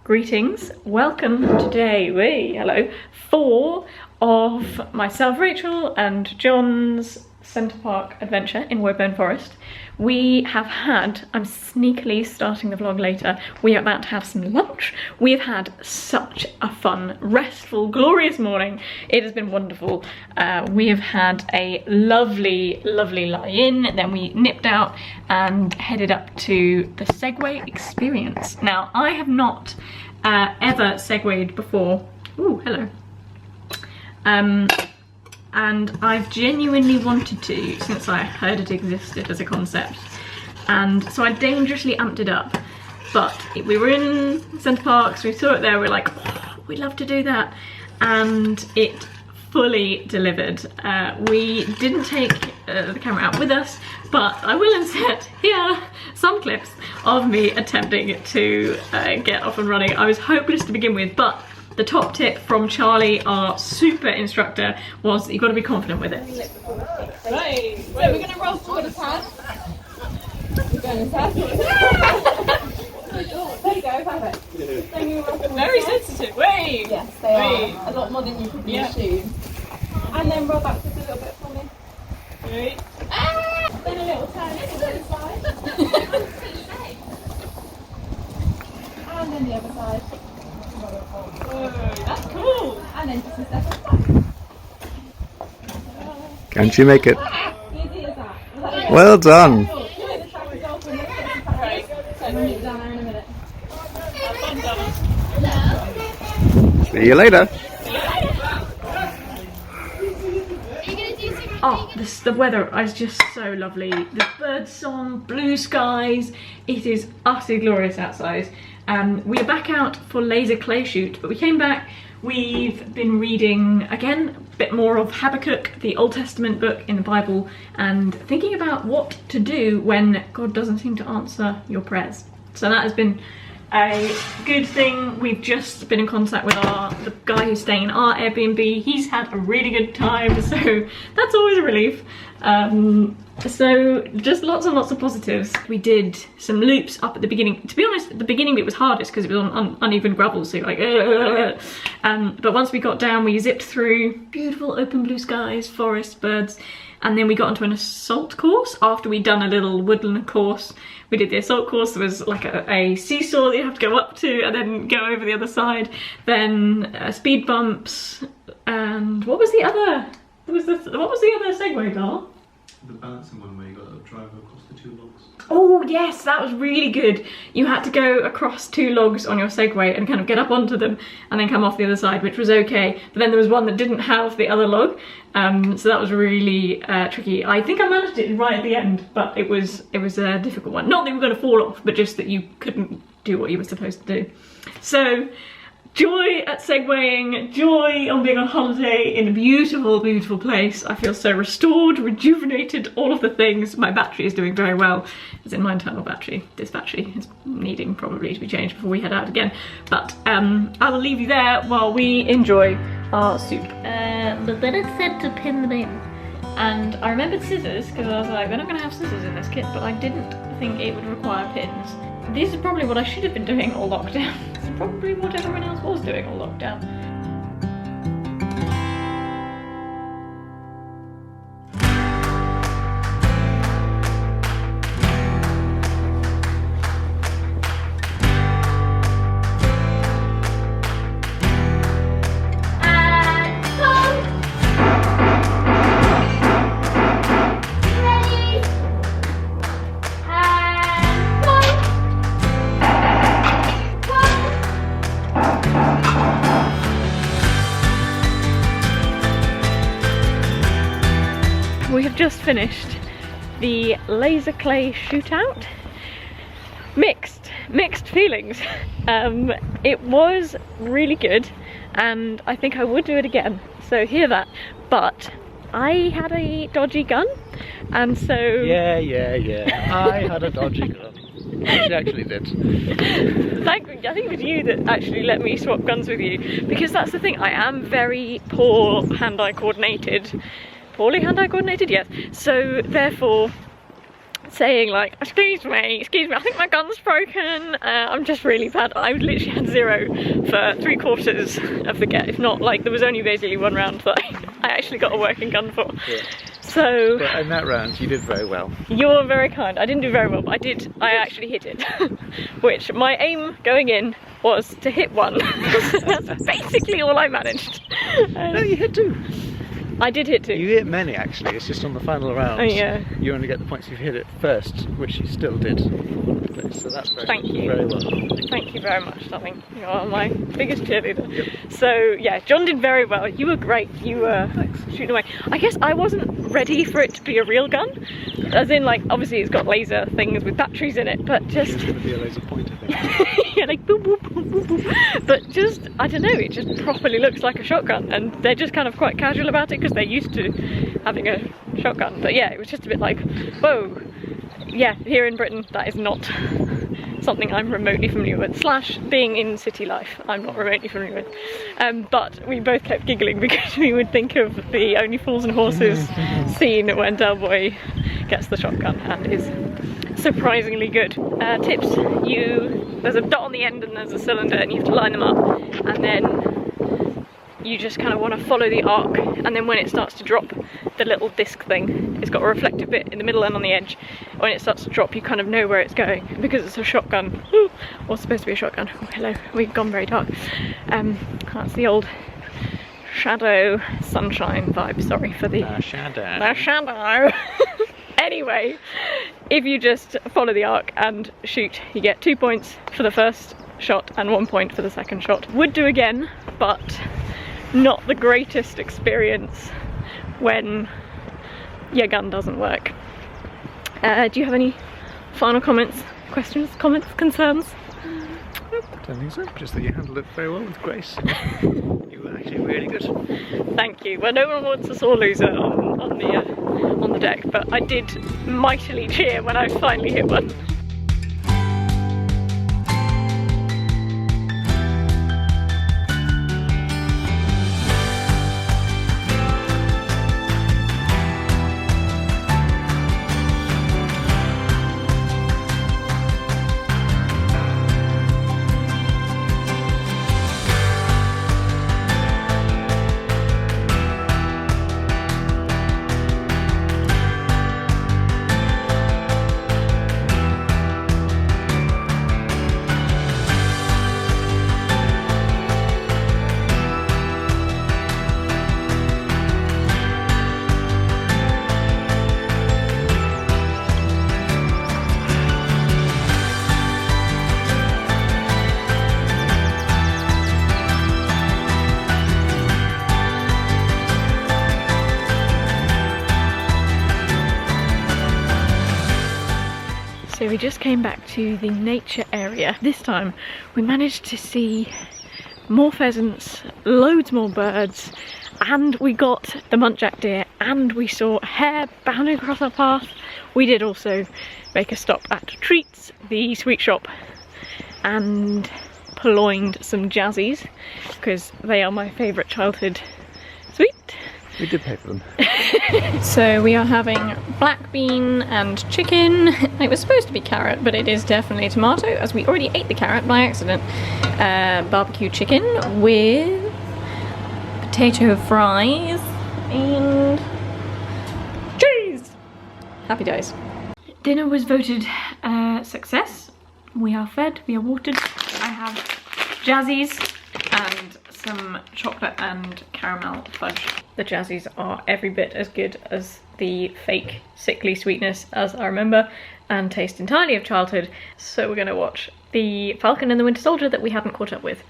Greetings, welcome to day, hello, 4 of myself, Rachel, and John's Center Parc adventure in Woburn Forest. We have had, I'm sneakily starting the vlog later, we are about to have some lunch. We have had such a fun, restful, glorious morning. It has been wonderful. We have had a lovely, lovely lie-in, then we nipped out and headed up to the Segway experience. Now, I have not ever Segwayed before. Ooh, hello. And I've genuinely wanted to since I heard it existed as a concept, and so I dangerously amped it up. But we were in Center Parcs, we saw it there, we're like, oh, we'd love to do that, and it fully delivered. We didn't take the camera out with us, but I will insert here some clips of me attempting to get off and running. I was hopeless to begin with, but the top tip from Charlie, our super instructor, was that you've got to be confident with it. Right, so we're going to roll forward a pad. We're going to test. There you go, perfect. Then you roll Very sensitive, wait! Yes, they are. A lot more than you could assume. And then roll back just a little bit for me. Wait. Ah! Then a little turn to the side. And then the other side. Oh, that's cool! And then just a step back. Can't you make it? Easy as that. Well done. The track is open. Right. So we'll meet down there in a minute. See you later. Oh, the weather is just so lovely. The bird song, blue skies, it is utterly glorious outside. We are back out for laser clay shoot, but we came back, we've been reading, again, a bit more of Habakkuk, the Old Testament book in the Bible, and thinking about what to do when God doesn't seem to answer your prayers. So that has been a good thing. We've just been in contact with the guy who's staying in our Airbnb. He's had a really good time, so that's always a relief. So just lots and lots of positives. We did some loops up at the beginning. To be honest, at the beginning it was hardest because it was on uneven gravel, so you're like, but once we got down, we zipped through beautiful open blue skies, forest, birds, and then we got onto an assault course. After we'd done a little woodland course, we did the assault course. There was like a seesaw that you have to go up to and then go over the other side. Then speed bumps, and what was the other? What was the other Segway, Carl? The balancing one where you got to drive across the 2 logs. Oh yes, that was really good. You had to go across 2 logs on your Segway and kind of get up onto them and then come off the other side, which was okay. But then there was one that didn't have the other log, so that was really tricky. I think I managed it right at the end, but it was a difficult one. Not that you were going to fall off, but just that you couldn't do what you were supposed to do. So, joy at Segwaying, joy on being on holiday in a beautiful, beautiful place. I feel so restored, rejuvenated, all of the things. My battery is doing very well, as in my internal battery. This battery is needing probably to be changed before we head out again. But I will leave you there while we enjoy our soup. But then it said to pin them in. And I remembered scissors, because I was like, they're not going to have scissors in this kit, but I didn't think it would require pins. This is probably what I should have been doing all lockdown. It's probably what everyone else was doing all lockdown. We have just finished the laser clay shootout. Mixed feelings. It was really good, and I think I would do it again, so hear that. But I had a dodgy gun, and so... Yeah. I had a dodgy gun. She actually did. I think it was you that actually let me swap guns with you, because that's the thing, I am very poor hand-eye coordinated. Poorly hand-eye coordinated, yes. So therefore, saying like, excuse me, I think my gun's broken. I'm just really bad. I literally had 0 for 3/4 of the get, if not, like, there was only basically 1 round that I actually got a working gun for. Yeah. So... But in that round, you did very well. You're very kind. I didn't do very well, but I actually hit it. Which, my aim going in was to hit 1. That's basically all I managed. No, you hit 2. I did hit 2. You hit many, actually. It's just on the final round. Oh, yeah. You only get the points if you hit it first, which you still did. So that's Thank you. very well. Thank you very much, darling. You are my biggest cheerleader. Yep. So yeah, John did very well. You were great. You were shooting away. I guess I wasn't ready for it to be a real gun. As in, like, obviously it's got laser things with batteries in it, but just... It's going to be a laser point, I think. Yeah, like boop, boop, boop, boop, boop. But just, I don't know, it just properly looks like a shotgun, and they're just kind of quite casual about it because they're used to having a shotgun. But yeah, it was just a bit like, whoa. Yeah, here in Britain, that is not something I'm remotely familiar with. Slash, being in city life, I'm not remotely familiar with. But we both kept giggling because we would think of the Only Fools and Horses scene when Del Boy gets the shotgun and is surprisingly good. Tips, there's a dot on the end and there's a cylinder and you have to line them up, and then you just kind of want to follow the arc, and then when it starts to drop, the little disc thing, it's got a reflective bit in the middle and on the edge. When it starts to drop, you kind of know where it's going. Because it's a shotgun, or supposed to be a shotgun. Oh, hello, we've gone very dark. That's the old shadow sunshine vibe. Sorry for the shadow. The shadow. Anyway, if you just follow the arc and shoot, you get 2 points for the first shot and 1 point for the second shot. Would do again, but not the greatest experience when your gun doesn't work. Do you have any final comments, questions, comments, concerns? I don't think so, just that you handled it very well with grace. You were actually really good. Thank you. Well, no one wants a sore loser on the deck, but I did mightily cheer when I finally hit one. So we just came back to the nature area. This time we managed to see more pheasants, loads more birds, and we got the muntjac deer, and we saw a hare bounding across our path. We did also make a stop at Treats, the sweet shop, and purloined some jazzies because they are my favourite childhood sweet. We did pay for them. So we are having black bean and chicken. It was supposed to be carrot, but it is definitely tomato, as we already ate the carrot by accident. Barbecue chicken with potato fries and cheese. Happy days. Dinner was voted success. We are fed, we are watered. I have jazzies and some chocolate and caramel fudge. The jazzies are every bit as good as the fake sickly sweetness as I remember, and taste entirely of childhood. So we're gonna watch The Falcon and the Winter Soldier that we hadn't caught up with.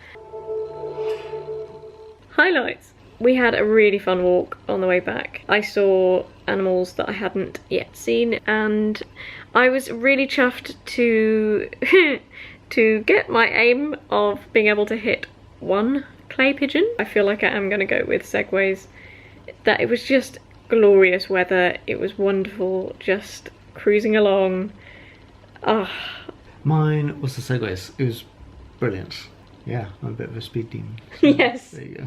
Highlights. We had a really fun walk on the way back. I saw animals that I hadn't yet seen, and I was really chuffed to to get my aim of being able to hit one clay pigeon. I feel like I am gonna go with Segways. That it was just glorious weather. It was wonderful, just cruising along. Mine was the Segways. It was brilliant. Yeah, I'm a bit of a speed demon. So Yes. there you go.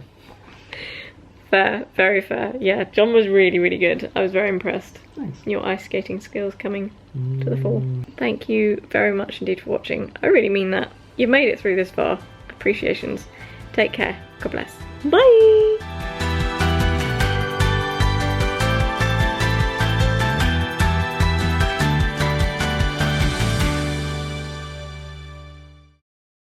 Fair, very fair. Yeah, John was really, really good. I was very impressed. Nice. Your ice skating skills coming to the fore. Thank you very much indeed for watching. I really mean that. You've made it through this far. Appreciations. Take care. God bless. Bye!